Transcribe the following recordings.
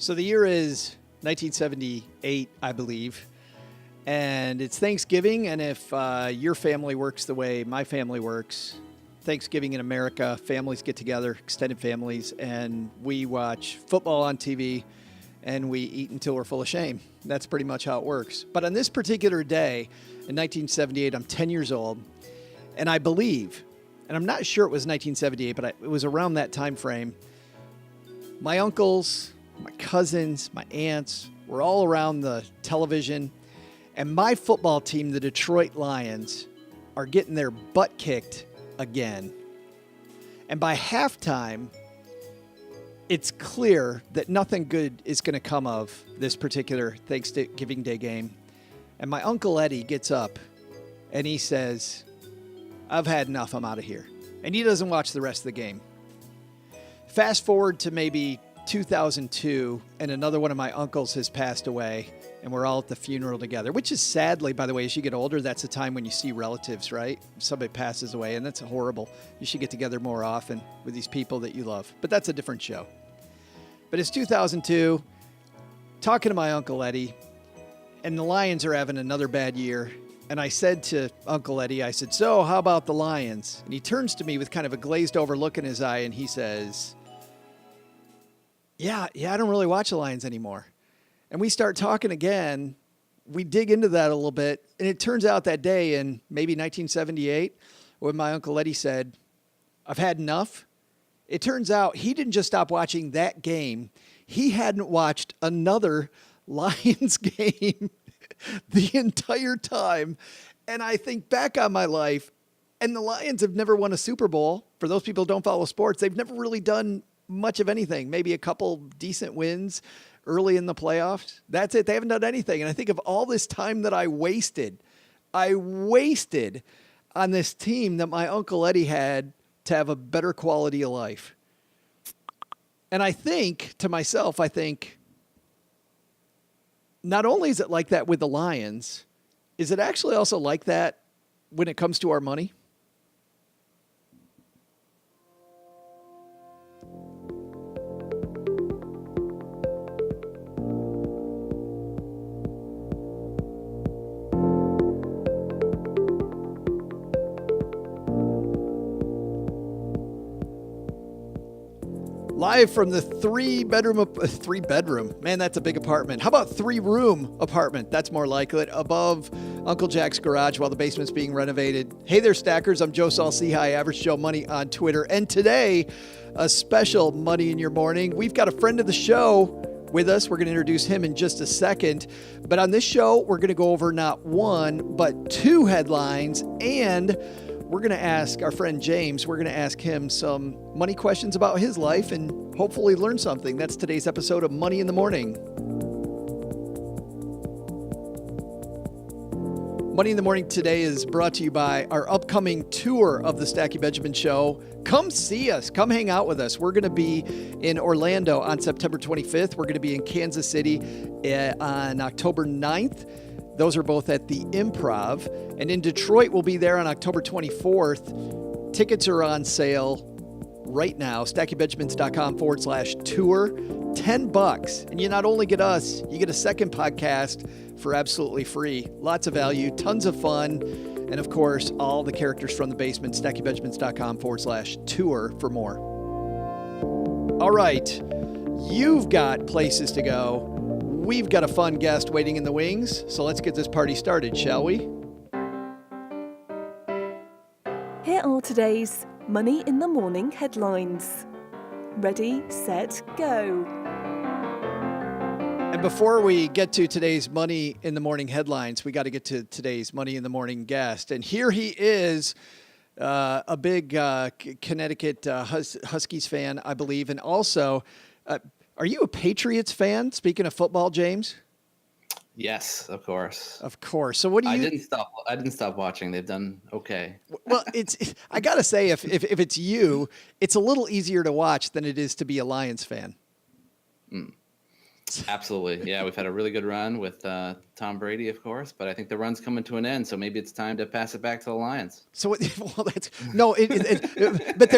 So the year is 1978, I believe, and it's Thanksgiving. And if your family works the way my family works, Thanksgiving in America, families get together, extended families, and we watch football on TV and we eat until we're full of shame. That's pretty much how it works. But on this particular day in 1978, I'm 10 years old, and I believe, and I'm not sure it was 1978, but it was around that time frame, my uncles, my cousins, my aunts were all around the television, and my football team, the Detroit Lions, are getting their butt kicked again. And by halftime, it's clear that nothing good is going to come of this particular Thanksgiving Day game. And my Uncle Eddie gets up and he says, "I've had enough, I'm out of here." And he doesn't watch the rest of the game. Fast forward to maybe 2002, and another one of my uncles has passed away, and we're all at the funeral together, which is sadly, by the way, as you get older, that's the time when you see relatives, right? Somebody passes away, and that's horrible. You should get together more often with these people that you love. But that's a different show. But it's 2002, talking to my Uncle Eddie, and the Lions are having another bad year. And I said to Uncle Eddie, I said, "So how about the Lions?" And he turns to me with kind of a glazed over look in his eye, and he says, Yeah, I don't really watch the Lions anymore. And we start talking again. We dig into that a little bit. And it turns out that day in maybe 1978, when my Uncle Eddie said, "I've had enough," it turns out he didn't just stop watching that game. He hadn't watched another Lions game the entire time. And I think back on my life, and the Lions have never won a Super Bowl. For those people who don't follow sports, they've never really done much of anything, maybe a couple decent wins early in the playoffs. That's it. They haven't done anything. And I think of all this time that I wasted on this team that my Uncle Eddie had to have a better quality of life. And I think to myself, not only is it like that with the Lions, is it actually also like that when it comes to our money? Live from the three bedroom, man, that's a big apartment. How about 3-room apartment? That's more like it. Above Uncle Jack's garage while the basement's being renovated. Hey there, Stackers. I'm Joe Saul-Sehy, Average Joe Money on Twitter. And today, a special Money in Your Morning. We've got a friend of the show with us. We're going to introduce him in just a second. But on this show, we're going to go over not one, but two headlines. And we're going to ask our friend James, we're going to ask him some money questions about his life and hopefully learn something. That's today's episode of Money in the Morning. Money in the Morning today is brought to you by our upcoming tour of the Stacky Benjamin Show. Come see us. Come hang out with us. We're going to be in Orlando on September 25th. We're going to be in Kansas City on October 9th. Those are both at the Improv. And in Detroit, we'll be there on October 24th. Tickets are on sale right now. StackyBenjamins.com/tour. $10. And you not only get us, you get a second podcast for absolutely free. Lots of value, tons of fun. And of course, all the characters from the basement. StackyBenjamins.com/tour for more. All right. You've got places to go. We've got a fun guest waiting in the wings, so let's get this party started, shall we? Here are today's Money in the Morning headlines. Ready, set, go. And before we get to today's Money in the Morning headlines, we got to get to today's Money in the Morning guest. And here he is, a big Connecticut Huskies fan, I believe, and also... are you a Patriots fan? Speaking of football, James? Yes, of course. Of course. So what do you? I didn't stop watching. They've done okay. Well, I gotta say, if it's you, it's a little easier to watch than it is to be a Lions fan. Absolutely. Yeah, we've had a really good run with Tom Brady, of course, but I think the run's coming to an end, so maybe it's time to pass it back to the Lions. So, well, that's no, but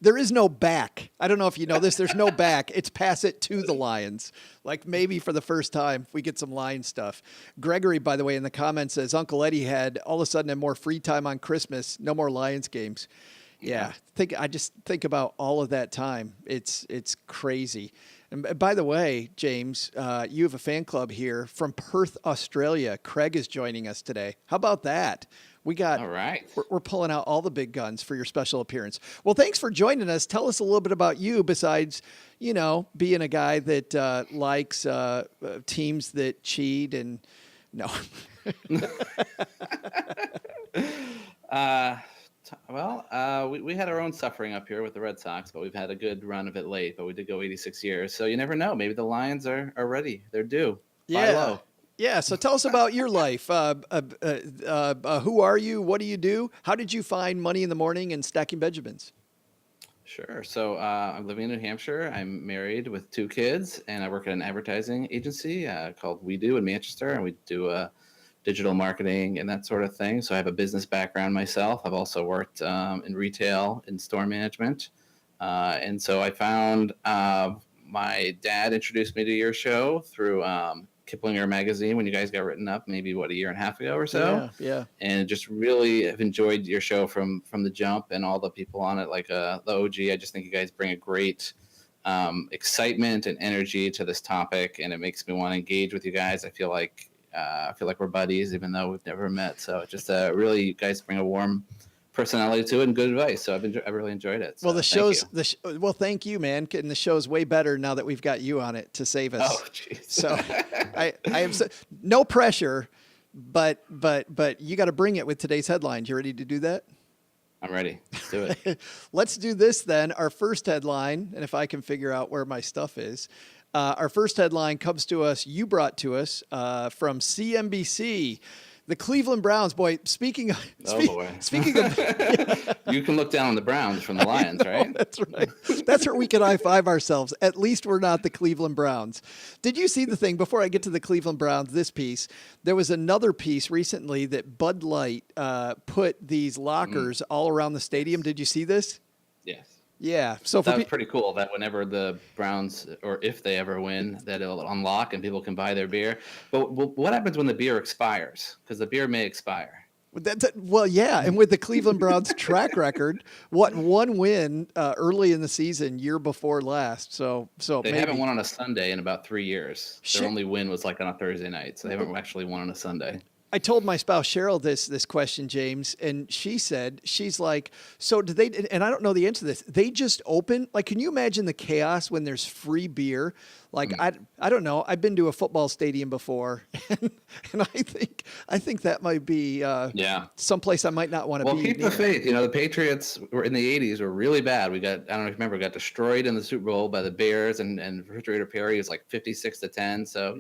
there is no back. I don't know if you know this. There's no back. It's pass it to the Lions. Like maybe for the first time, we get some Lion stuff. Gregory, by the way, in the comments says Uncle Eddie had all of a sudden had more free time on Christmas. No more Lions games. Yeah, I just think about all of that time. It's crazy. And by the way, James, you have a fan club here from Perth, Australia. Craig is joining us today. How about that? We got all right. We're pulling out all the big guns for your special appearance. Well, thanks for joining us. Tell us a little bit about you besides, being a guy that likes teams that cheat and no. We had our own suffering up here with the Red Sox, but we've had a good run of it late. But we did go 86 years, so you never know. Maybe the Lions are ready. They're due. Buy low. Yeah. So tell us about your life. Who are you? What do you do? How did you find Money in the Morning and Stacking Benjamins? Sure. So I'm living in New Hampshire. I'm married with 2 kids, and I work at an advertising agency called We Do in Manchester, and we do digital marketing and that sort of thing. So I have a business background myself. I've also worked in retail, in store management. And so I found my dad introduced me to your show through Kiplinger magazine when you guys got written up maybe a year and a half ago or so. Yeah. And just really have enjoyed your show from the jump and all the people on it, like the OG. I just think you guys bring a great excitement and energy to this topic, and it makes me want to engage with you guys. I feel like we're buddies, even though we've never met. So it's just really, you guys bring a warm personality to it and good advice. So I really enjoyed it. So well, well, thank you, man. And the show's way better now that we've got you on it to save us. Oh, jeez. So I have no pressure, but you got to bring it with today's headlines. You ready to do that? I'm ready. Let's do it. Let's do this then. Our first headline, and if I can figure out where my stuff is. Our first headline comes to us, you brought to us from CNBC. The Cleveland Browns, boy, speaking of... You can look down on the Browns from the Lions, right? That's right. That's where we can high-five ourselves. At least we're not the Cleveland Browns. Did you see the thing, before I get to the Cleveland Browns, this piece, there was another piece recently that Bud Light put these lockers all around the stadium. Did you see this? Yes. Yeah. So that was pretty cool that whenever the Browns, or if they ever win, that it'll unlock and people can buy their beer. But what happens when the beer expires? Because the beer may expire. Well, yeah. And with the Cleveland Browns track record, one win early in the season, year before last. So they haven't won on a Sunday in about 3 years. Their only win was like on a Thursday night. So they haven't actually won on a Sunday. I told my spouse Cheryl this question, James, and she's like, so do they? And I don't know the answer to this. They just open. Like, can you imagine the chaos when there's free beer? Like, I don't know. I've been to a football stadium before, and I think that might be someplace I might not want to be. Well, keep the faith. The Patriots were in the '80s were really bad. I don't know if you remember, got destroyed in the Super Bowl by the Bears, and Refrigerator Perry was like 56-10. So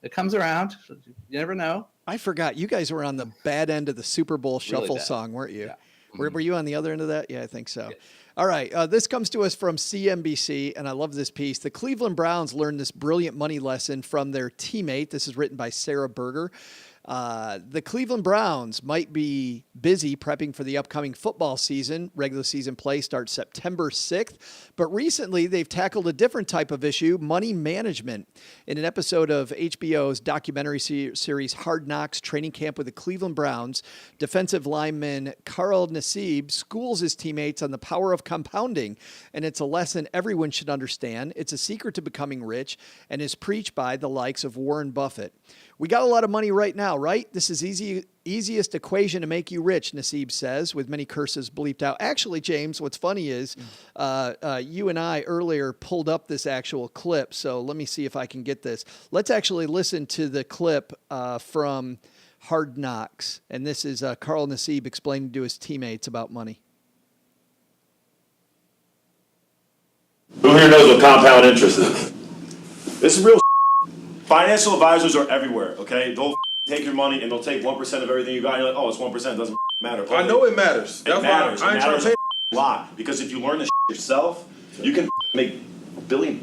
it comes around. You never know. I forgot. You guys were on the bad end of the Super Bowl shuffle song, weren't you? Yeah. Were you on the other end of that? Yeah, I think so. Yeah. All right. This comes to us from CNBC, and I love this piece. The Cleveland Browns learned this brilliant money lesson from their teammate. This is written by Sarah Berger. The Cleveland Browns might be busy prepping for the upcoming football season. Regular season play starts September 6th. But recently, they've tackled a different type of issue, money management. In an episode of HBO's documentary series Hard Knocks Training Camp with the Cleveland Browns, defensive lineman Carl Nassib schools his teammates on the power of compounding. And it's a lesson everyone should understand. It's a secret to becoming rich and is preached by the likes of Warren Buffett. We got a lot of money right now, right? This is easiest equation to make you rich, Nassib says, with many curses bleeped out. Actually, James, what's funny is you and I earlier pulled up this actual clip, so let me see if I can get this. Let's actually listen to the clip from Hard Knocks, and this is Carl Nassib explaining to his teammates about money. Who here knows what compound interest is? This is real. Financial advisors are everywhere, okay? They'll take your money and they'll take 1% of everything you got. And you're like, oh, it's 1%, it doesn't matter. I know it matters. It matters. It matters a lot. Because if you learn this yourself, you can make $1 billion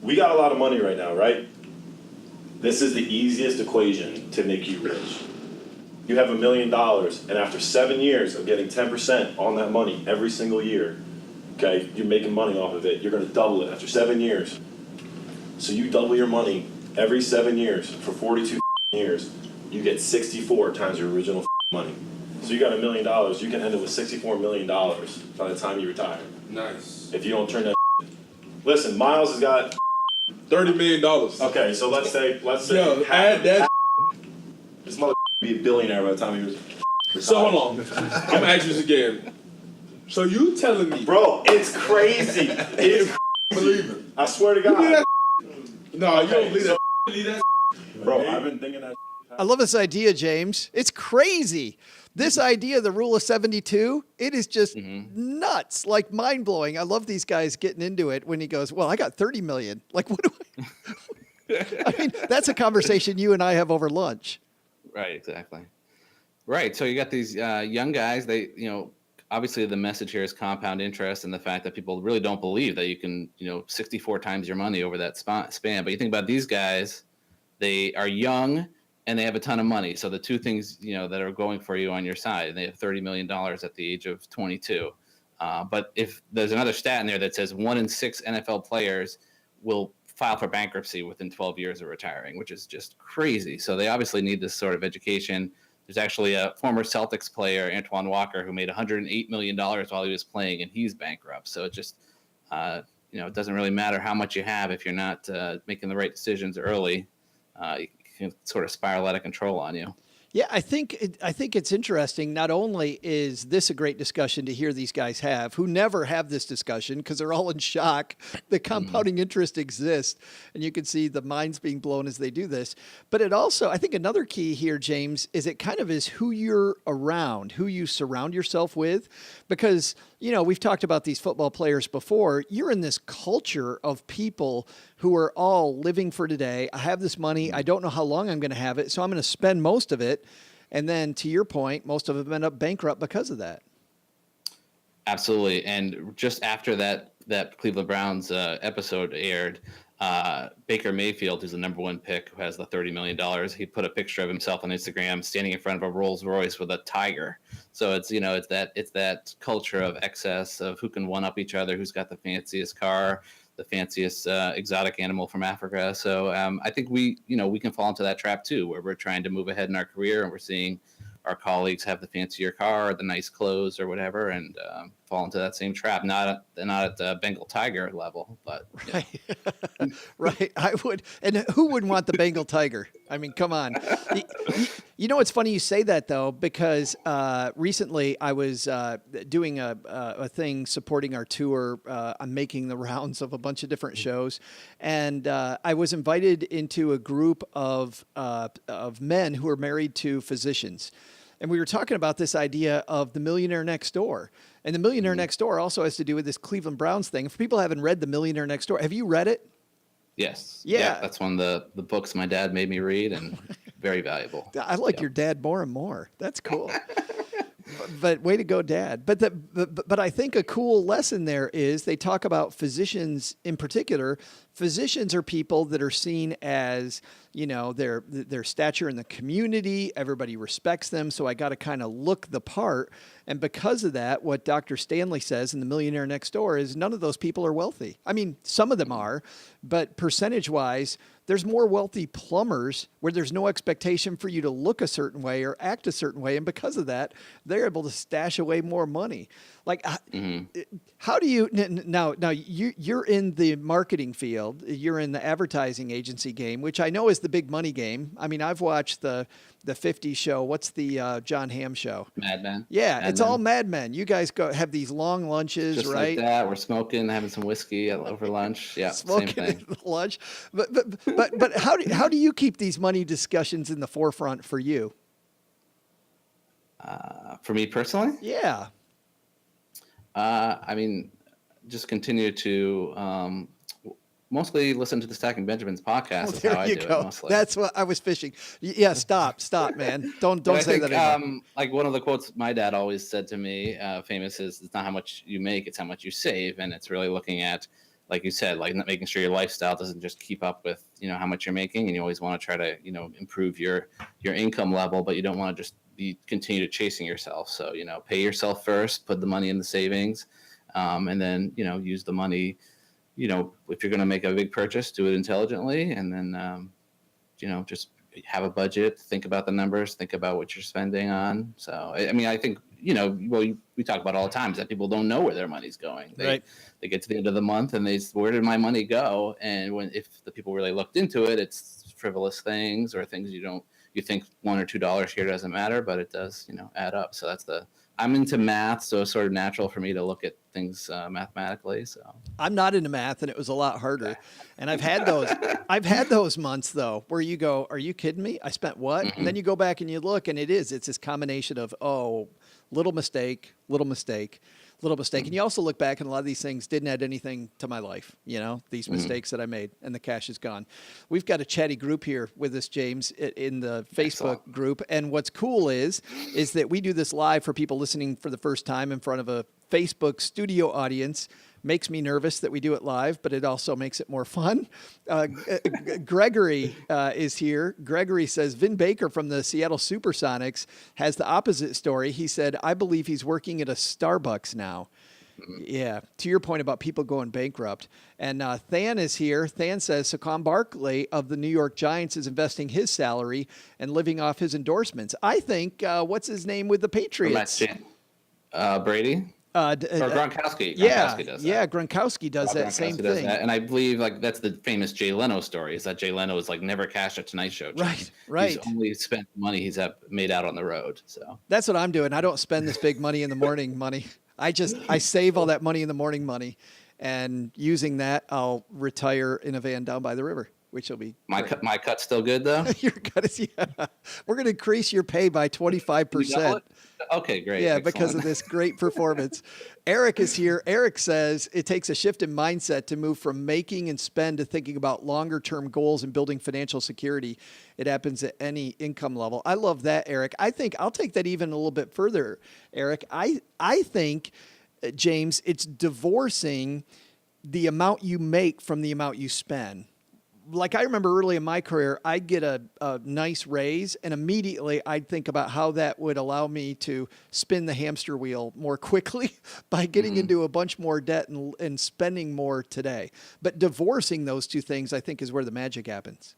We got a lot of money right now, right? This is the easiest equation to make you rich. You have $1 million, and after 7 years of getting 10% on that money every single year, okay, you're making money off of it. You're going to double it after 7 years. So you double your money every 7 years for 42 years. You get 64 times your original money. So you got $1 million. You can end up with $64 million by the time you retire. Nice. If you don't turn that. Listen, Miles has got $30 million. Okay, so let's say Yo, add that. This mother be a billionaire by the time he was. So hold on. I'm anxious again. So you telling me, Bro, it's crazy. It's believe it? I swear to You believe God. that? No, you don't believe so- that. Believe that? Bro, I've been thinking that. I love this idea, James. It's crazy. This idea, the rule of 72, it is just nuts, like mind blowing. I love these guys getting into it when he goes, well, I got 30 million. Like, what do I mean, that's a conversation you and I have over lunch. Right, exactly. Right. So you got these young guys. They, obviously the message here is compound interest, and the fact that people really don't believe that you can, 64 times your money over that span. But you think about these guys, they are young and they have a ton of money. So the two things, that are going for you on your side, they have $30 million at the age of 22. But if there's another stat in there that says 1 in 6 NFL players will file for bankruptcy within 12 years of retiring, which is just crazy. So they obviously need this sort of education. There's actually a former Celtics player, Antoine Walker, who made $108 million while he was playing, and he's bankrupt. So it just, it doesn't really matter how much you have if you're not making the right decisions early. You can sort of spiral out of control on you. Yeah, I think it's interesting. Not only is this a great discussion to hear these guys have, who never have this discussion because they're all in shock that compounding interest exists, and you can see the minds being blown as they do this. But it also, I think another key here, James, is it kind of is who you're around, who you surround yourself with, because we've talked about these football players before. You're in this culture of people who are all living for today. I have this money. I don't know how long I'm going to have it, so I'm going to spend most of it. And then to your point, most of them end up bankrupt because of that. Absolutely. And just after that Cleveland Browns episode aired, Baker Mayfield, who's the number 1 pick, who has the $30 million, he put a picture of himself on Instagram standing in front of a Rolls Royce with a tiger. So it's that culture of excess, of who can one up each other, who's got the fanciest car, the fanciest exotic animal from Africa. So I think we can fall into that trap too, where we're trying to move ahead in our career and we're seeing our colleagues have the fancier car, the nice clothes or whatever, and fall into that same trap. Not at the Bengal tiger level, but right. Right. I would. And who wouldn't want the Bengal tiger? I mean, come on. It's funny you say that though, because recently I was doing a thing supporting our tour. I'm making the rounds of a bunch of different shows, and I was invited into a group of men who are married to physicians. And we were talking about this idea of the millionaire next door. And the millionaire next door also has to do with this Cleveland Browns thing. If people haven't read The Millionaire Next Door, have you read it? Yes. Yeah. That's one of the books my dad made me read, and very valuable. I like your dad more and more. That's cool. But way to go, Dad. But I think a cool lesson there is they talk about physicians in particular. Physicians are people that are seen as, their stature in the community. Everybody respects them. So I got to kind of look the part. And because of that, what Dr. Stanley says in The Millionaire Next Door is none of those people are wealthy. I mean, some of them are, but percentage-wise, there's more wealthy plumbers where there's no expectation for you to look a certain way or act a certain way. And because of that, they're able to stash away more money. Like, how do you now you're in the marketing field, you're in the advertising agency game, which I know is the big money game. I mean, I've watched the 50 show. What's the John Hamm show? Mad Men. Yeah, Mad it's Men. all Mad Men. You guys have these long lunches, Just right? like that. We're smoking, having some whiskey over lunch. Yeah, Smoking same thing. at lunch. But how do you keep these money discussions in the forefront for you? For me personally? Yeah. I mean, just continue to mostly listen to the Stacking Benjamins podcast. Well, Is there how I you do go. it mostly. That's what I was fishing. Yeah, stop, man. Don't But I say think, that anymore. like one of the quotes my dad always said to me, famous, is it's not how much you make, it's how much you save. And it's really looking at like you said, like making sure your lifestyle doesn't just keep up with, how much you're making, and you always want to try to, improve your income level, but you don't want to just continue to chasing yourself. So, pay yourself first, put the money in the savings, and then, use the money, if you're going to make a big purchase, do it intelligently, and then, just have a budget, think about the numbers, think about what you're spending on. So, I mean, I think, we talk about all the time is that people don't know where their money's going. They get to the end of the month and where did my money go? And if the people really looked into it, it's frivolous things or things you think $1 or $2 here doesn't matter, but it does, add up. So I'm into math, so it's sort of natural for me to look at things mathematically. So I'm not into math, and it was a lot harder. And I've had those months though, where you go, "Are you kidding me? I spent what?" Mm-hmm. And then you go back and you look, and it's this combination of little mistake, little mistake, little mistake. And you also look back, and a lot of these things didn't add anything to my life. These mistakes that I made, and the cash is gone. We've got a chatty group here with us, James, in the Facebook group. And what's cool is that we do this live for people listening for the first time in front of a Facebook studio audience. Makes me nervous that we do it live, but it also makes it more fun. Gregory is here. Gregory says, Vin Baker from the Seattle Supersonics has the opposite story. He said, I believe he's working at a Starbucks now. Yeah, to your point about people going bankrupt. And Than is here. Than says Saquon Barkley of the New York Giants is investing his salary and living off his endorsements. I think, what's his name with the Patriots? Brady? Or Gronkowski. Gronkowski does that. Yeah, Gronkowski does that same thing. And I believe that's the famous Jay Leno story, is that Jay Leno is never cashed a Tonight Show check. Right. He's only spent money he's made out on the road. So that's what I'm doing. I don't spend this big money in the morning money. I save all that money in the morning money, and using that, I'll retire in a van down by the river, which will be my cut's still good though. Your cut is, we're going to increase your pay by 25%. Okay, great. Yeah, Excellent. Because of this great performance. Eric is here. Eric says it takes a shift in mindset to move from making and spend to thinking about longer term goals and building financial security. It happens at any income level. I love that, Eric. I think I'll take that even a little bit further, Eric. I think, James, it's divorcing the amount you make from the amount you spend. Like I remember early in my career, I'd get a nice raise, and immediately I'd think about how that would allow me to spin the hamster wheel more quickly by getting into a bunch more debt and spending more today. But divorcing those two things, I think, is where the magic happens.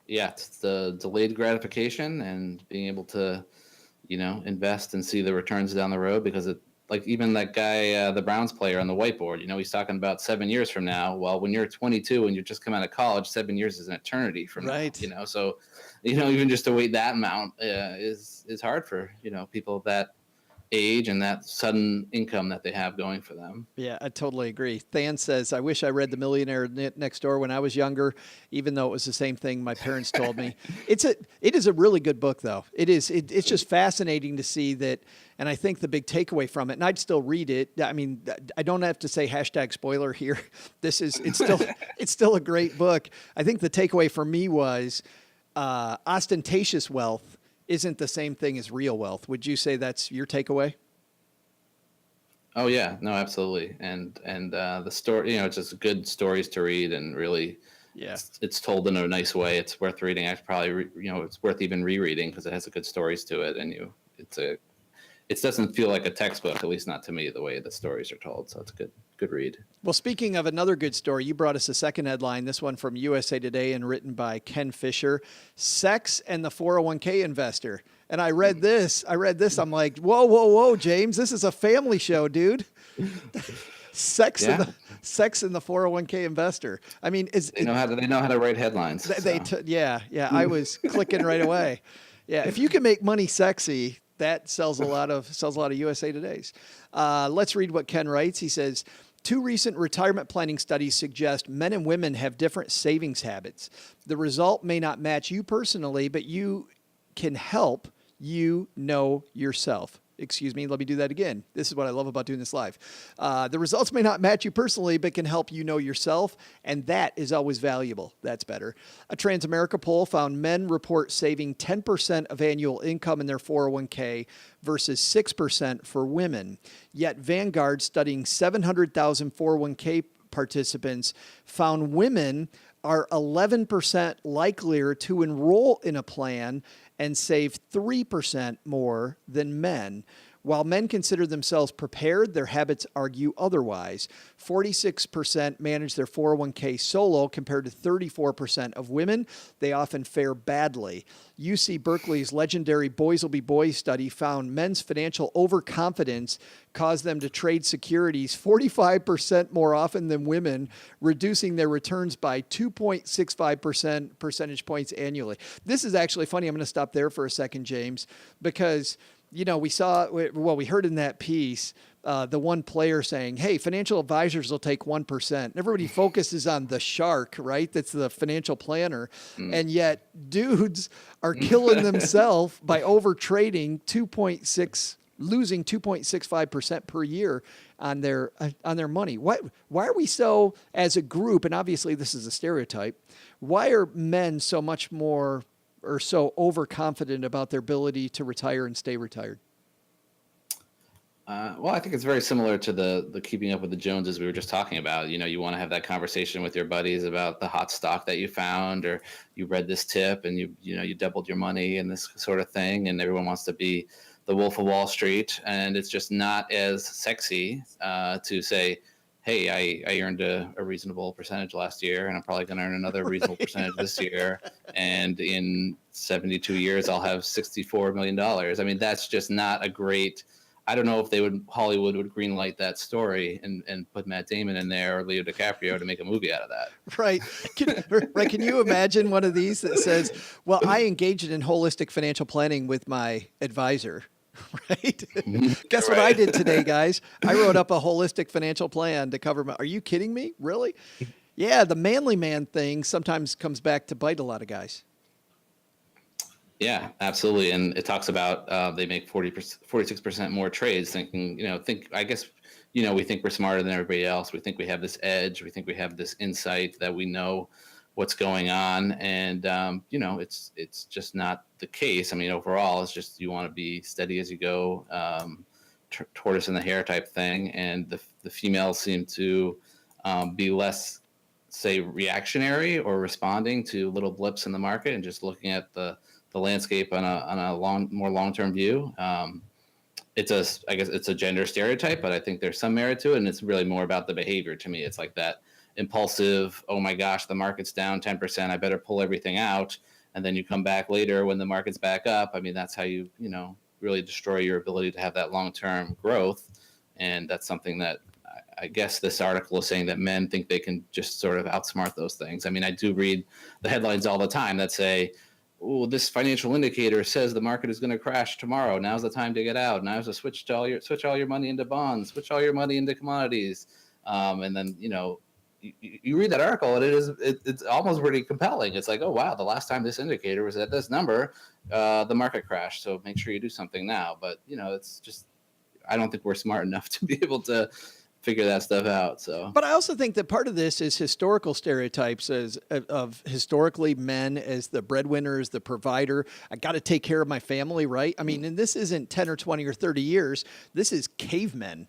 Yeah, it's the delayed gratification and being able to, invest and see the returns down the road, because like even that guy, the Browns player on the whiteboard, he's talking about 7 years from now. Well, when you're 22 and you're just come out of college, 7 years is an eternity from now. So, even just to wait that amount is hard for, people that age and that sudden income that they have going for them. Yeah, I totally agree. Than says, I wish I read The Millionaire Next Door when I was younger, even though it was the same thing my parents told me. It is a really good book, though. It's just fascinating to see that. And I think the big takeaway from it, and I'd still read it. I mean, I don't have to say #spoiler here. It's still a great book. I think the takeaway for me was ostentatious wealth isn't the same thing as real wealth. Would you say that's your takeaway? Oh yeah, no, absolutely. And the story, it's just good stories to read, and really, it's told in a nice way. It's worth reading. I probably, it's worth even rereading because it has good stories to it, and it doesn't feel like a textbook, at least not to me, the way the stories are told. So it's a good read. Well, speaking of another good story, you brought us a second headline, this one from USA Today and written by Ken Fisher, Sex and the 401k Investor. And I read this. I'm like, whoa, James, this is a family show, dude. Sex and the 401k Investor. I mean, they know how to write headlines. I was clicking right away. Yeah, if you can make money sexy, that sells a lot of USA Today's. Let's read what Ken writes. He says, 2 recent retirement planning studies suggest men and women have different savings habits. The result may not match you personally, but you can help you know yourself. Excuse me, let me do that again. This is what I love about doing this live. The results may not match you personally, but can help you know yourself, and that is always valuable. That's better. A Transamerica poll found men report saving 10% of annual income in their 401k versus 6% for women. Yet Vanguard, studying 700,000 401k participants, found women are 11% likelier to enroll in a plan and save 3% more than men. While men consider themselves prepared, their habits argue otherwise. 46% manage their 401k solo compared to 34% of women. They often fare badly. UC Berkeley's legendary Boys Will Be Boys study found men's financial overconfidence caused them to trade securities 45% more often than women, reducing their returns by 2.65% percentage points annually. This is actually funny. I'm going to stop there for a second, James, because we heard in that piece, the one player saying, hey, financial advisors will take 1%. Everybody focuses on the shark, right? That's the financial planner. And yet dudes are killing themselves by over trading losing 2.65% per year on their money. Why are we so, as a group, and obviously this is a stereotype, why are men so much more or so overconfident about their ability to retire and stay retired? Well, I think it's very similar to the keeping up with the Joneses we were just talking about. You want to have that conversation with your buddies about the hot stock that you found, or you read this tip and you doubled your money and this sort of thing. And everyone wants to be the Wolf of Wall Street. And it's just not as sexy to say, hey, I earned a reasonable percentage last year, and I'm probably going to earn another reasonable percentage this year. And in 72 years, I'll have $64 million. I mean, that's just not a great, I don't know if Hollywood would greenlight that story and put Matt Damon in there or Leo DiCaprio to make a movie out of that. Right. Can you imagine one of these that says, well, I engaged in holistic financial planning with my advisor? Right. Guess what I did today, guys? I wrote up a holistic financial plan to cover are you kidding me? Really? Yeah. The manly man thing sometimes comes back to bite a lot of guys. Yeah, absolutely. And it talks about they make 46% more trades thinking, I guess, we think we're smarter than everybody else. We think we have this edge. We think we have this insight that we know what's going on. And, it's just not the case. I mean, overall, it's just you want to be steady as you go, tortoise in the hare type thing. And the females seem to be less, say, reactionary or responding to little blips in the market and just looking at the landscape on a more long-term view. I guess it's a gender stereotype, but I think there's some merit to it. And it's really more about the behavior to me. It's like that impulsive, oh my gosh, the market's down 10%, I better pull everything out. And then you come back later when the market's back up. I mean, that's how you really destroy your ability to have that long-term growth. And that's something that I guess this article is saying that men think they can just sort of outsmart those things. I mean, I do read the headlines all the time that say, oh, this financial indicator says the market is going to crash tomorrow. Now's the time to get out. Now's to switch all your money into bonds, switch all your money into commodities. And then, you read that article and it's almost pretty compelling. It's like, oh, wow, the last time this indicator was at this number, the market crashed. So make sure you do something now. But, it's just, I don't think we're smart enough to be able to figure that stuff out. So, but I also think that part of this is historical stereotypes of historically men as the breadwinners, the provider. I got to take care of my family, right? I mean, and this isn't 10 or 20 or 30 years. This is cavemen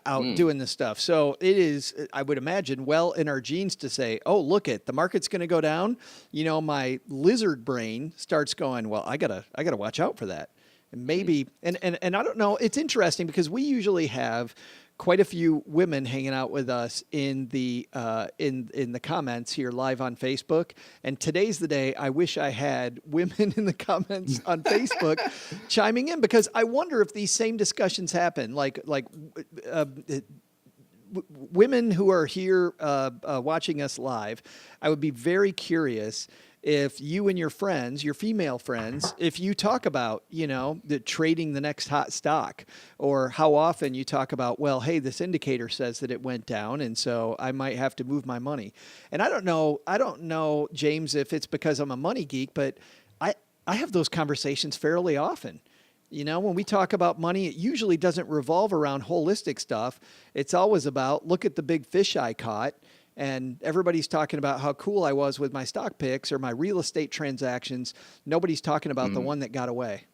out doing this stuff. So it is, I would imagine, well in our genes to say, oh, look the market's going to go down. My lizard brain starts going, well, I gotta watch out for that. And maybe, and I don't know, it's interesting because we usually have quite a few women hanging out with us in the comments here live on Facebook. And today's the day I wish I had women in the comments on Facebook chiming in, because I wonder if these same discussions happen, women who are here watching us live. I would be very curious if you and your friends, your female friends, if you talk about, the trading the next hot stock, or how often you talk about, well, hey, this indicator says that it went down, and so I might have to move my money. And I don't know, James, if it's because I'm a money geek, but I have those conversations fairly often. You know, when we talk about money, it usually doesn't revolve around holistic stuff. It's always about, look at the big fish I caught. And everybody's talking about how cool I was with my stock picks or my real estate transactions. Nobody's talking about the one that got away.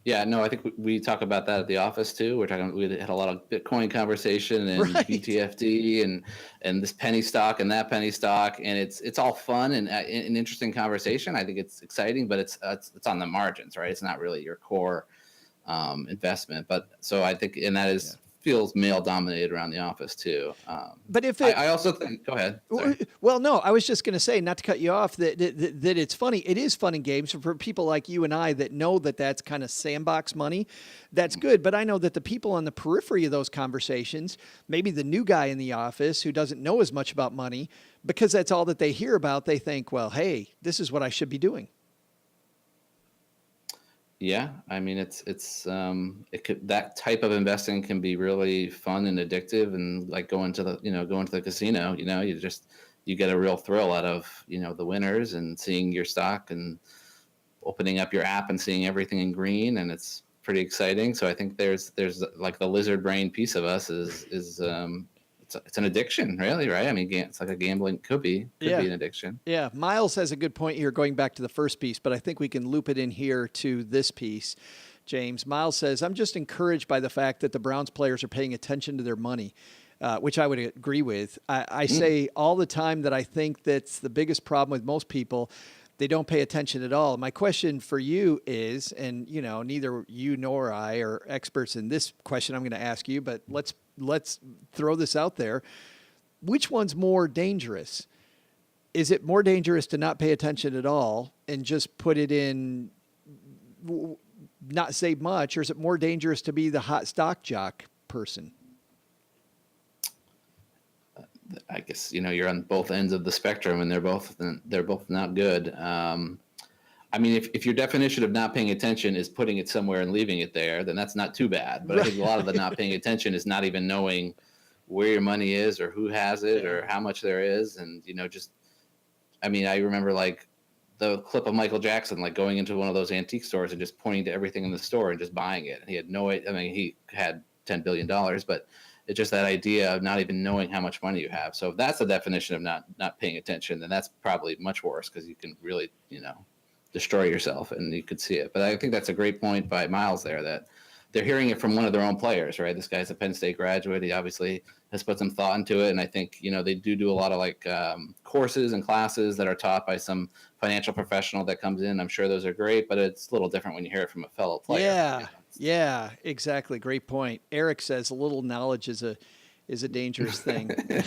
Yeah, no, I think we talk about that at the office too. We had a lot of Bitcoin conversation and Right. BTFD and this penny stock and that penny stock, and it's all fun and an interesting conversation. I think it's exciting, but it's on the margins, right? It's not really your core investment. But so I think, and that is feels male dominated around the office too. But if I also think, go ahead. Sorry. Well, no, I was just going to say, not to cut you off, that it's funny. It is fun and games for people like you and I that know that that's kind of sandbox money. That's good. But I know that the people on the periphery of those conversations, maybe the new guy in the office who doesn't know as much about money, because that's all that they hear about, they think, well, hey, this is what I should be doing. Yeah, I mean, that type of investing can be really fun and addictive, and like going to the casino. You get a real thrill out of the winners and seeing your stock and opening up your app and seeing everything in green, and it's pretty exciting. So I think there's like the lizard brain piece of us is it's an addiction, really, right? I mean, it's like a gambling could be an addiction. Yeah, Miles has a good point here going back to the first piece, but I think we can loop it in here to this piece. James, Miles says, I'm just encouraged by the fact that the Browns players are paying attention to their money, which I would agree with. I say all the time that I think that's the biggest problem with most people. They don't pay attention at all. My question for you is, and neither you nor I are experts in this question I'm going to ask you, but let's throw this out there. Which one's more dangerous? Is it more dangerous to not pay attention at all and just put it in, not save much, or is it more dangerous to be the hot stock jock person? I guess you're on both ends of the spectrum, and they're both not good. I mean, if your definition of not paying attention is putting it somewhere and leaving it there, then that's not too bad. But I think a lot of the not paying attention is not even knowing where your money is or who has it or how much there is, and I mean, I remember like the clip of Michael Jackson, like going into one of those antique stores and just pointing to everything in the store and just buying it. And he had no idea. I mean, he had $10 billion, but it's just that idea of not even knowing how much money you have. So if that's the definition of not paying attention, then that's probably much worse, because you can really, destroy yourself, and you could see it. But I think that's a great point by Miles there, that they're hearing it from one of their own players, right? This guy's a Penn State graduate. He obviously has put some thought into it. And I think, they do a lot of like courses and classes that are taught by some financial professional that comes in. I'm sure those are great, but it's a little different when you hear it from a fellow player. Yeah. Yeah, exactly. Great point. Eric says a little knowledge is a dangerous thing. I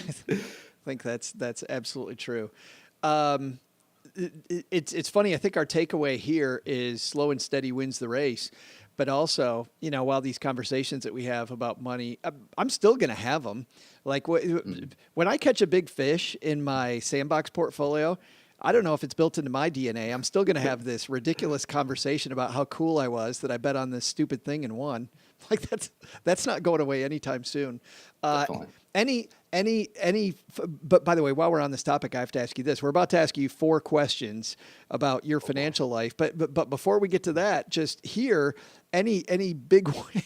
think that's absolutely true. It's funny. I think our takeaway here is slow and steady wins the race. But also, while these conversations that we have about money, I'm still going to have them. Like when I catch a big fish in my sandbox portfolio, I don't know if it's built into my DNA. I'm still going to have this ridiculous conversation about how cool I was that I bet on this stupid thing and won. Like that's not going away anytime soon. But by the way, while we're on this topic, I have to ask you this. We're about to ask you 4 questions about your financial life. But before we get to that, just here, any big win,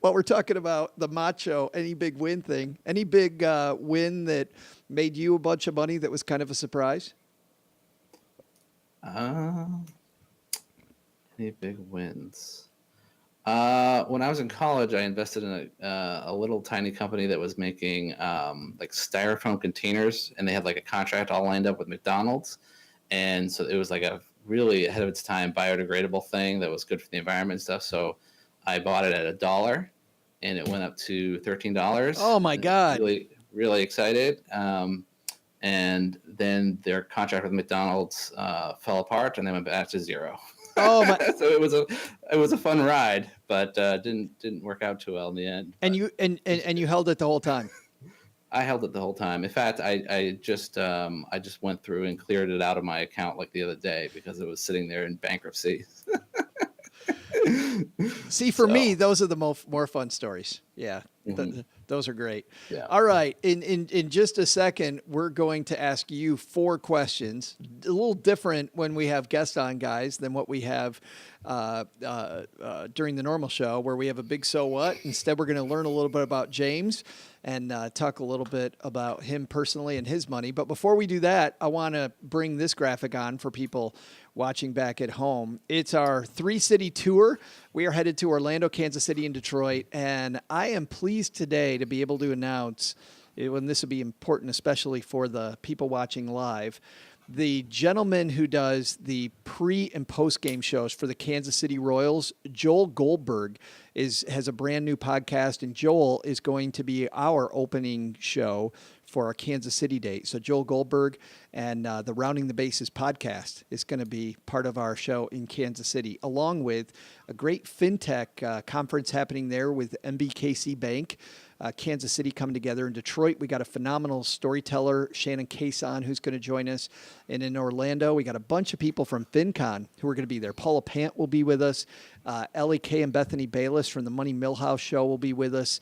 while we're talking about the macho, any big win thing, any big win that made you a bunch of money that was kind of a surprise? Any big wins? When I was in college, I invested in a little tiny company that was making like styrofoam containers, and they had like a contract all lined up with McDonald's. And so it was like a really ahead of its time biodegradable thing that was good for the environment and stuff. So I bought it at $1, and it went up to $13. Oh my God. Really, really excited. And then their contract with McDonald's fell apart, and they went back to 0. Oh my! So it was a fun ride, but didn't work out too well in the end. And you held it the whole time. I held it the whole time. In fact, I just went through and cleared it out of my account like the other day because it was sitting there in bankruptcy. See, for me, those are the more fun stories. Yeah. Those are great. Yeah. All right. In just a second, we're going to ask you 4 questions. A little different when we have guests on, guys, than what we have during the normal show, where we have a big so what. Instead, we're going to learn a little bit about James and talk a little bit about him personally and his money. But before we do that, I want to bring this graphic on for people watching back at home. It's our 3-city tour. We are headed to Orlando, Kansas City, and Detroit. And I am pleased today to be able to announce, and this will be important, especially for the people watching live, the gentleman who does the pre and post game shows for the Kansas City Royals, Joel Goldberg, has a brand new podcast, and Joel is going to be our opening show for our Kansas City date. So Joel Goldberg and the Rounding the Bases podcast is going to be part of our show in Kansas City, along with a great fintech conference happening there with MBKC Bank. Kansas City coming together. In Detroit, we got a phenomenal storyteller, Shannon Cason, who's going to join us. And in Orlando, we got a bunch of people from FinCon who are going to be there. Paula Pant will be with us. Ellie Kay and Bethany Bayless from the Money Millhouse show will be with us.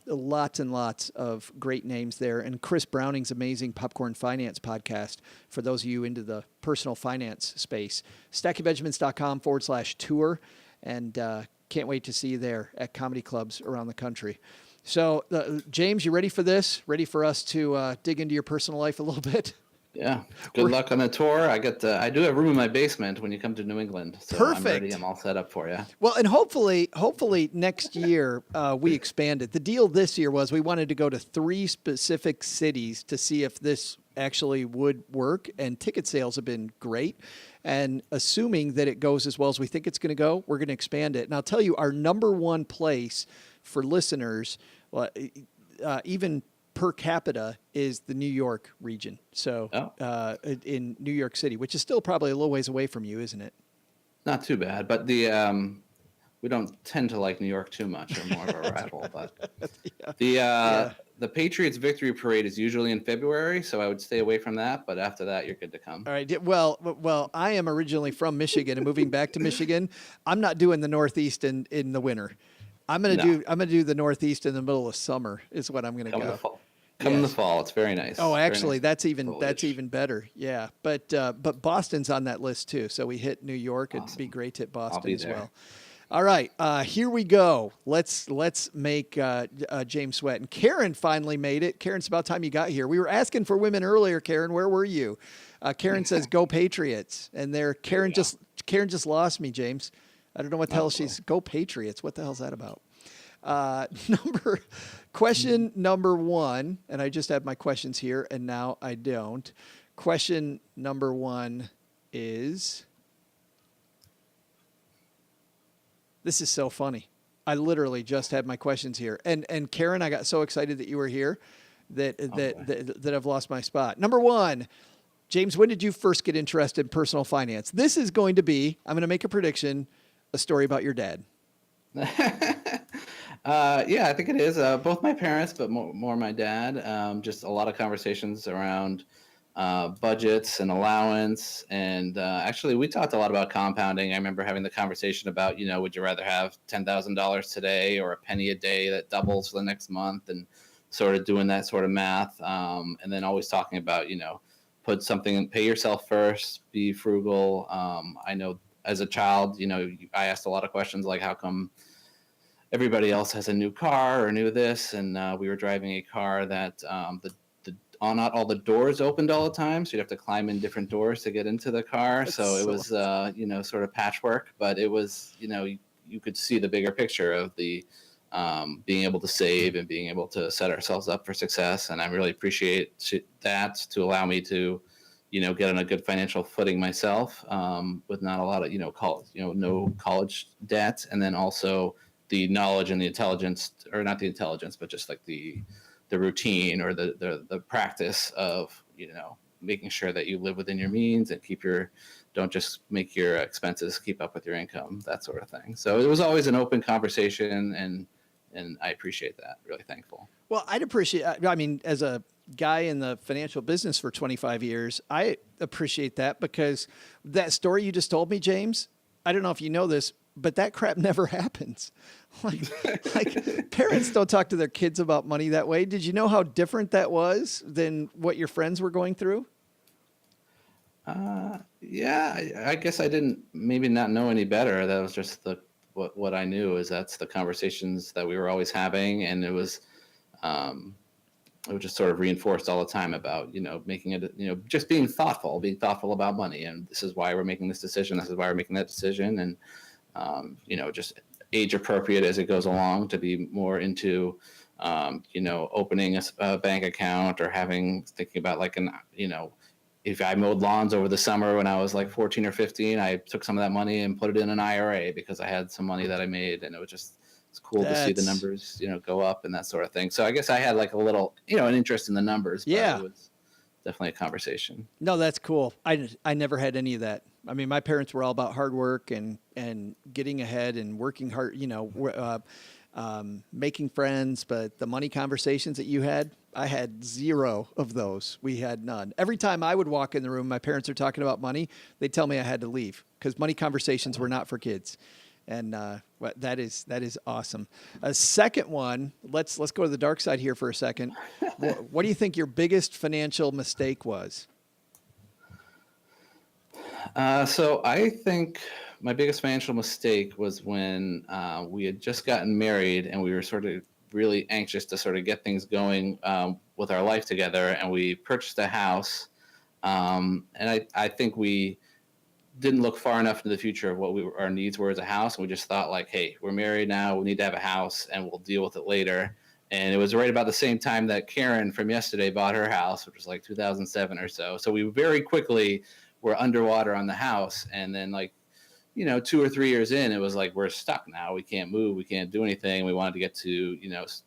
Lots and lots of great names there. And Chris Browning's amazing Popcorn Finance podcast for those of you into the personal finance space. StackyBenjamins.com/tour. And can't wait to see you there at comedy clubs around the country. So, James, you ready for this? Ready for us to dig into your personal life a little bit? Yeah. Good luck on the tour. I do have room in my basement when you come to New England. So Perfect. I'm ready. I'm all set up for you. Well, and hopefully next year we expand it. The deal this year was we wanted to go to 3 specific cities to see if this actually would work, and ticket sales have been great. And assuming that it goes as well as we think it's going to go, we're going to expand it. And I'll tell you, our number one place for listeners, even per capita, is the New York region. So in New York City, which is still probably a little ways away from you, isn't it? Not too bad, but we don't tend to like New York too much. We're more of a rival. But the Patriots victory parade is usually in February, so I would stay away from that. But after that, you're good to come. All right. Well, I am originally from Michigan and moving back to Michigan. I'm not doing the Northeast in the winter. I'm gonna do the Northeast in the middle of summer. Is what I'm gonna go. In the fall. It's very nice. Oh, actually, nice. that's even better. Yeah, but Boston's on that list too. So we hit New York. Awesome. It'd be great to hit Boston as well. All right, here we go. Let's make James sweat. And Karen finally made it. Karen, it's about time you got here. We were asking for women earlier. Karen, where were you? Karen says, "Go Patriots!" And Karen just lost me, James. I don't know what the hell she's. Go Patriots! What the hell's that about? Question number 1, and I just had my questions here, and now I don't. Question number 1 is. This is so funny. I literally just had my questions here. And Karen, I got so excited that you were here that I've lost my spot. Number 1, James, when did you first get interested in personal finance? This is going to be, I'm going to make a prediction, a story about your dad. Yeah, I think it is. Both my parents, but more my dad. Just a lot of conversations around budgets and allowance. And actually, we talked a lot about compounding. I remember having the conversation about, would you rather have $10,000 today or a penny a day that doubles for the next month, and sort of doing that sort of math. And then always talking about, put something, pay yourself first, be frugal. I know as a child, I asked a lot of questions like, how come everybody else has a new car or new this? And we were driving a car that not all the doors opened all the time, so you'd have to climb in different doors to get into the car. So it was, sort of patchwork, but it was, you could see the bigger picture of the being able to save and being able to set ourselves up for success. And I really appreciate that to allow me to, get on a good financial footing myself, with not a lot of, no college debt, and then also the knowledge and the intelligence, or not the intelligence, but just like the routine or the practice of, making sure that you live within your means and don't just make your expenses keep up with your income, that sort of thing. So it was always an open conversation, and I appreciate that. Really thankful. Well, I'd appreciate, as a guy in the financial business for 25 years, I appreciate that, because that story you just told me, James, I don't know if you know this, but that crap never happens. Like parents don't talk to their kids about money that way. Did you know how different that was than what your friends were going through? Yeah, I guess I didn't maybe not know any better. That was just what I knew is that's the conversations that we were always having, and um, it was just sort of reinforced all the time about making it just being thoughtful about money, and this is why we're making this decision. This is why we're making that decision, and just age appropriate as it goes along to be more into opening a bank account or thinking about like if I mowed lawns over the summer when I was like 14 or 15, I took some of that money and put it in an IRA because I had some money that I made, and it's cool to see the numbers, go up and that sort of thing. So I guess I had like a little, an interest in the numbers, but Yeah. it was definitely a conversation. No, that's cool. I never had any of that. I mean, my parents were all about hard work and getting ahead and working hard, making friends. But the money conversations that you had, I had zero of those. We had none. Every time I would walk in the room, my parents are talking about money. They'd tell me I had to leave because money conversations were not for kids. And that is awesome. A second one. Let's go to the dark side here for a second. What do you think your biggest financial mistake was? So I think my biggest financial mistake was when we had just gotten married and we were sort of really anxious to sort of get things going with our life together, and we purchased a house. And I think we didn't look far enough into the future of what our needs were as a house. And we just thought like, hey, we're married now, we need to have a house and we'll deal with it later. And it was right about the same time that Karen from yesterday bought her house, which was like 2007 or so. So we very quickly were underwater on the house. And then 2 or 3 years in, it was like, we're stuck now. We can't move. We can't do anything. We wanted to get to,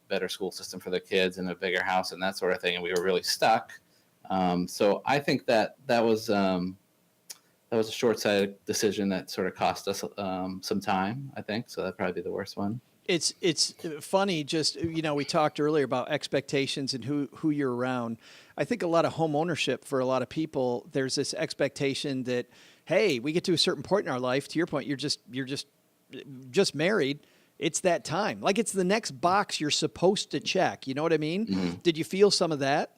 better school system for the kids and a bigger house and that sort of thing. And we were really stuck. So I think that was a short-sighted decision that sort of cost us some time, I think. So that'd probably be the worst one. It's funny. Just, we talked earlier about expectations and who you're around. I think a lot of home ownership for a lot of people, there's this expectation that, hey, we get to a certain point in our life. To your point, you're just married. It's that time. Like it's the next box you're supposed to check. You know what I mean? Mm-hmm. Did you feel some of that?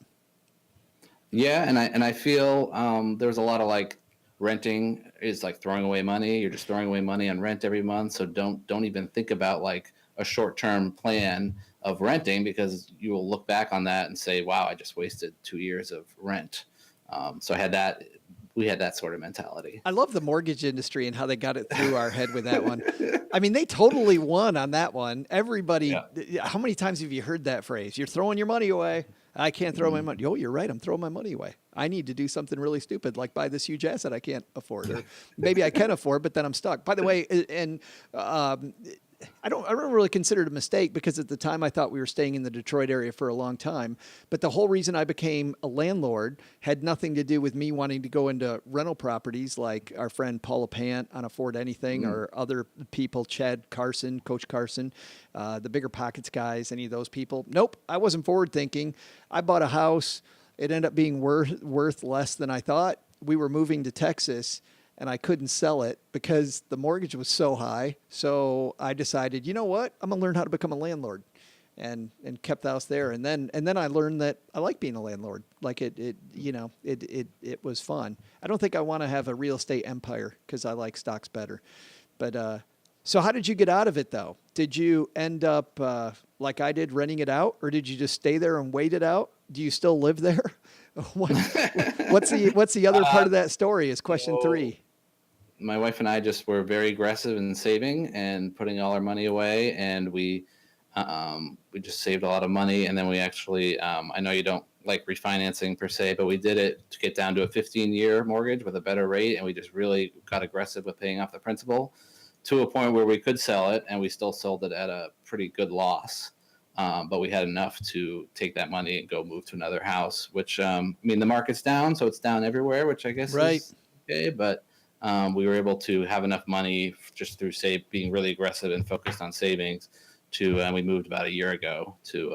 Yeah, and I feel there's a lot of renting is like throwing away money. You're just throwing away money on rent every month. So don't even think about like a short-term plan of renting, because you will look back on that and say, wow, I just wasted 2 years of rent. So we had that sort of mentality. I love the mortgage industry and how they got it through our head with that one. I mean, they totally won on that one. Everybody, yeah. How many times have you heard that phrase? You're throwing your money away. I can't throw my money. Oh, you're right. I'm throwing my money away. I need to do something really stupid, like buy this huge asset I can't afford, or maybe I can afford, but then I'm stuck. By the way, and I don't really consider it a mistake, because at the time I thought we were staying in the Detroit area for a long time. But the whole reason I became a landlord had nothing to do with me wanting to go into rental properties like our friend Paula Pant on Afford Anything, or other people, Chad Carson, Coach Carson, the Bigger Pockets guys, any of those people. Nope, I wasn't forward thinking. I bought a house. It ended up being worth less than I thought. We were moving to Texas, and I couldn't sell it because the mortgage was so high. So I decided, you know what? I'm gonna learn how to become a landlord, and kept the house there. And then I learned that I like being a landlord. Like it was fun. I don't think I want to have a real estate empire because I like stocks better. But so how did you get out of it though? Did you end up like I did, renting it out, or did you just stay there and wait it out? Do you still live there? What's the other part of that story is question 3. My wife and I just were very aggressive in saving and putting all our money away, and we just saved a lot of money. And then we actually, I know you don't like refinancing per se, but we did it to get down to a 15-year mortgage with a better rate, and we just really got aggressive with paying off the principal to a point where we could sell it, and we still sold it at a pretty good loss. But we had enough to take that money and go move to another house, which, I mean, the market's down, so it's down everywhere, which I guess is okay. But we were able to have enough money just through being really aggressive and focused on savings and we moved about a year ago to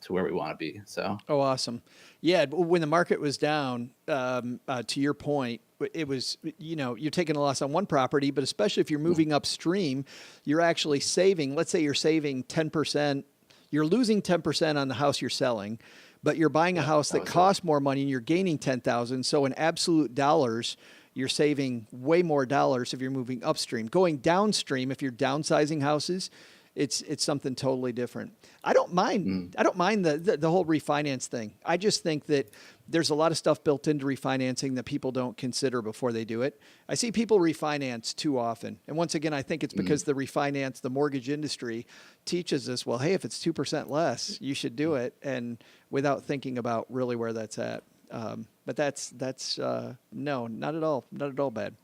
to where we want to be. So. Oh, awesome. Yeah. When the market was down, to your point, it was, you're taking a loss on one property, but especially if you're moving upstream, you're actually saving, let's say you're saving 10%, you're losing 10% on the house you're selling, but you're buying a house that costs more money and you're gaining 10,000. So in absolute dollars, you're saving way more dollars if you're moving upstream. Going downstream, if you're downsizing houses, it's something totally different. I don't mind. I don't mind the whole refinance thing. I just think that there's a lot of stuff built into refinancing that people don't consider before they do it. I see people refinance too often. And once again, I think it's because the mortgage industry teaches us, well, hey, if it's 2% less, you should do it. And without thinking about really where that's at. But that's no, not at all bad.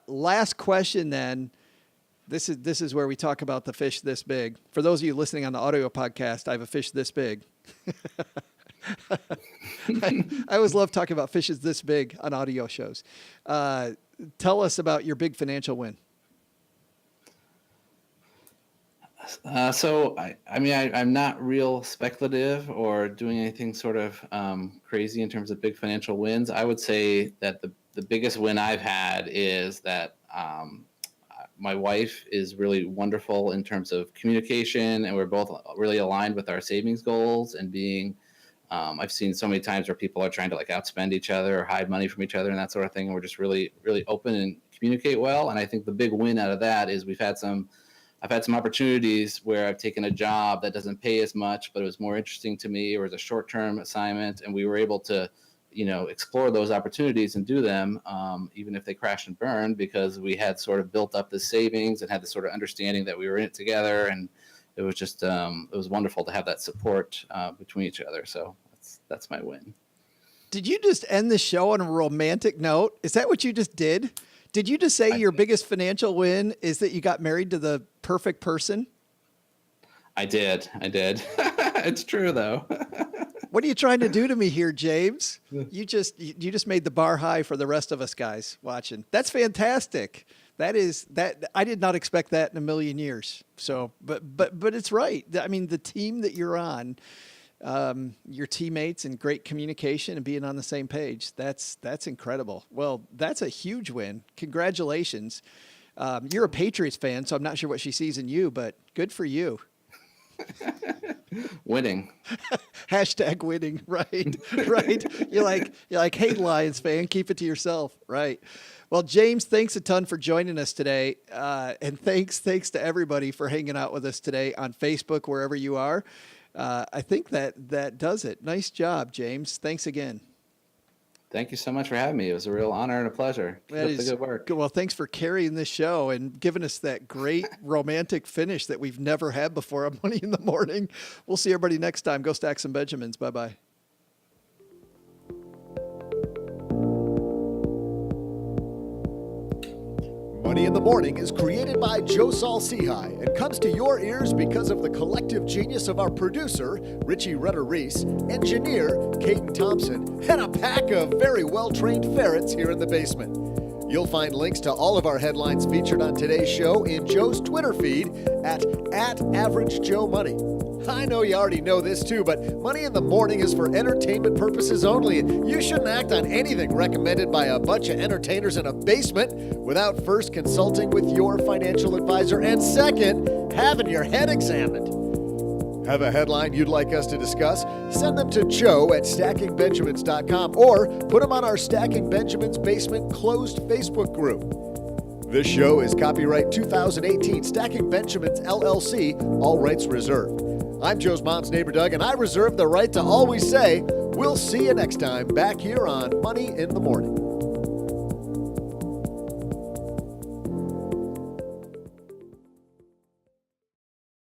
Last question then. This is where we talk about the fish this big. For those of you listening on the audio podcast, I have a fish this big. I always love talking about fishes this big on audio shows. Tell us about your big financial win. So I'm not real speculative or doing anything sort of crazy in terms of big financial wins. I would say that the biggest win I've had is that my wife is really wonderful in terms of communication, and we're both really aligned with our savings goals and being. I've seen so many times where people are trying to like outspend each other or hide money from each other and that sort of thing, and we're just really, really open and communicate well. And I think the big win out of that is I've had some opportunities where I've taken a job that doesn't pay as much, but it was more interesting to me, or it was a short-term assignment, and we were able to, explore those opportunities and do them, even if they crash and burn, because we had sort of built up the savings and had the sort of understanding that we were in it together. And it was just, it was wonderful to have that support between each other. So that's my win. Did you just end the show on a romantic note? Is that what you just did? Did you just say your biggest financial win is that you got married to the perfect person? I did. It's true though. What are you trying to do to me here, James? You just made the bar high for the rest of us guys watching. That's fantastic. That I did not expect that in a million years. So, but it's right. I mean, the team that you're on, your teammates and great communication and being on the same page. That's incredible. Well, that's a huge win. Congratulations. You're a Patriots fan, so I'm not sure what she sees in you, but good for you. Winning. Hashtag winning. Right. You're like, hey, Lions fan, keep it to yourself. Right. Well, James, thanks a ton for joining us today. And thanks to everybody for hanging out with us today on Facebook, wherever you are. I think that does it. Nice job, James. Thanks again. Thank you so much for having me. It was a real honor and a pleasure. Keep up the good work. Well, thanks for carrying this show and giving us that great romantic finish that we've never had before on Money in the Morning. We'll see everybody next time. Go stack some Benjamins. Bye-bye. Money in the Morning is created by Joe Saul-Sehy and comes to your ears because of the collective genius of our producer, Richie Rutter-Reese, engineer, Caden Thompson, and a pack of very well-trained ferrets here in the basement. You'll find links to all of our headlines featured on today's show in Joe's Twitter feed at @AverageJoeMoney. I know you already know this too, but Money in the Morning is for entertainment purposes only, and you shouldn't act on anything recommended by a bunch of entertainers in a basement without first consulting with your financial advisor and second, having your head examined. Have a headline you'd like us to discuss? Send them to joe@stackingbenjamins.com or put them on our Stacking Benjamins Basement closed Facebook group. This show is copyright 2018 Stacking Benjamins LLC, all rights reserved. I'm Joe's mom's neighbor Doug, and I reserve the right to always say, we'll see you next time back here on Money in the Morning.